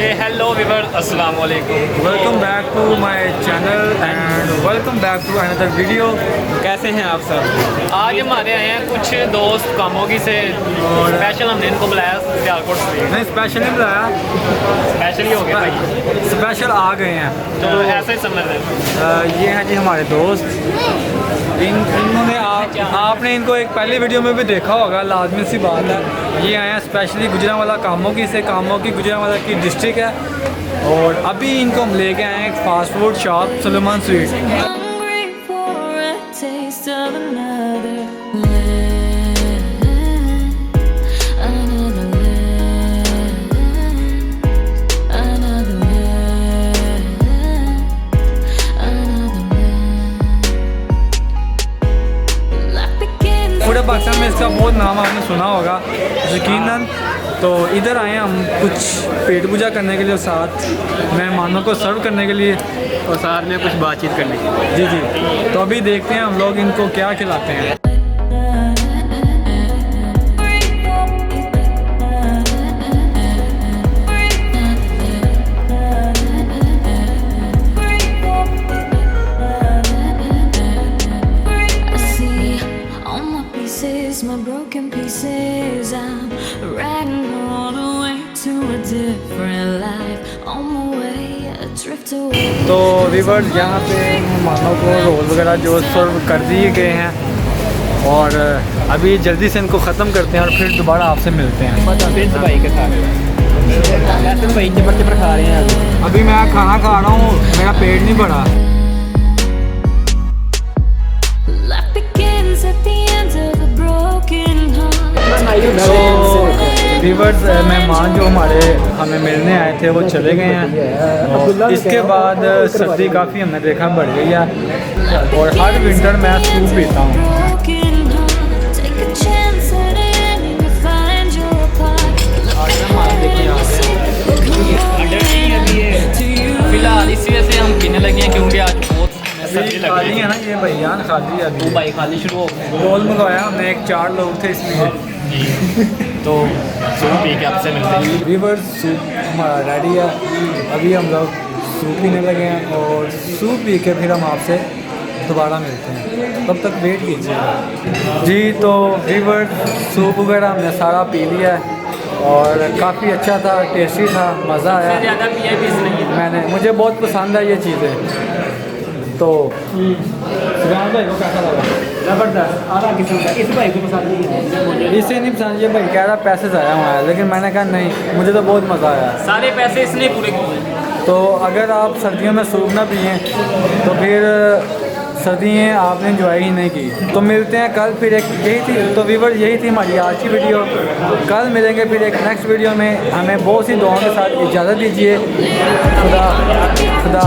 Hello viewers, अस्सलाम वालेकुम। Welcome back to my channel and welcome back to another video. कैसे हैं आप सब? आज हमारे आए हैं कुछ दोस्त कामोगी से और स्पेशल हमने इनको बुलाया सियालकोट से। नहीं, स्पेशल नहीं बुलाया, स्पेशल ही हो गया भाई, स्पेशल आ गए हैं। तो ऐसा ही समझ लें। ये हैं जी हमारे दोस्त। इन्होंने आपने इनको एक पहले वीडियो में भी देखा होगा, लाजमी सी बात है। ये आए हैं स्पेशली गुजरांवाला कामोगी से। कामोगी गुजरांवाला की डिस्ट्रिक्ट है और अभी इनको हम लेके आए हैं एक fast food shop Suleman sweet. पूरे पाकिस्तान में इसका बहुत नाम आपने सुना होगा यकीनन। तो इधर आए हैं हम कुछ पेट पूजा करने के लिए, साथ मेहमानों को सर्व करने के लिए और साथ में कुछ बातचीत करने के लिए। जी जी। तो अभी देखते हैं हम लोग इनको क्या खिलाते हैं। My broken pieces, I'm riding all the way to a different life, on my way, adrift away. तो व्यूअर्स यहाँ पे मेहमानों को रोल वगैरह जो सर्व कर दिए गए हैं और अभी जल्दी से इनको ख़त्म करते हैं और फिर दोबारा आपसे मिलते हैं। फिर भाई के साथ ऐसे भाई चपट चपट खा रहे हैं। अभी मैं खाना खा रहा हूँ, मेरा पेट नहीं भरा। Life begins at the end of a broken heart. तो व्यूअर्स मेहमान जो हमें मिलने आए थे वो चले गए हैं और इसके बाद सर्दी काफ़ी हमने देखा बढ़ गई है और हर विंटर मैं सूप पीता हूँ। Broken heart, take a chance at it and you find your part. फिलहाल इसी वजह से हम पीने लगे हैं क्योंकि आज बहुत सर्दी लग खाली रही है है ना ये भैया, खाली है अभी। वो भाई खाली शुरू हो गए रोल मंगवाया हमने, एक 4 लोग थे इसलिए। जी। तो सूप पी के आपसे मिलते हैं। व्यूअर्स सूप हमारा रेडी है, अभी हम लोग सूप पीने लगे हैं और सूप पी के फिर हम आपसे दोबारा मिलते हैं, तब तक वेट कीजिएगा। जी तो व्यूअर्स सूप वगैरह हमने सारा पी लिया है और काफ़ी अच्छा था, टेस्टी था, मज़ा आया। ज़्यादा पिया भी मुझे बहुत पसंद है ये चीज़ें। तो सुभान भाई को कैसा लगा? ज़बरदस्त, आधा किस्म का। इस भाई को पसंद नहीं है, इसे नहीं पसंद। ये भाई कह रहा पैसे ज़ाया हुआ है, लेकिन मैंने कहा नहीं, मुझे तो बहुत मज़ा आया। सारे पैसे इसने पूरे किए। तो अगर आप सर्दियों में सूप ना पिए तो फिर सर्दियाँ आपने इंजॉय ही नहीं की। तो मिलते हैं कल फिर एक, यही थी तो व्यूअर यही थी हमारी आज की वीडियो। कल मिलेंगे फिर एक नेक्स्ट वीडियो में। हमें बहुत सी दुआओं के साथ इजाज़त दीजिए। खुदा खुदा।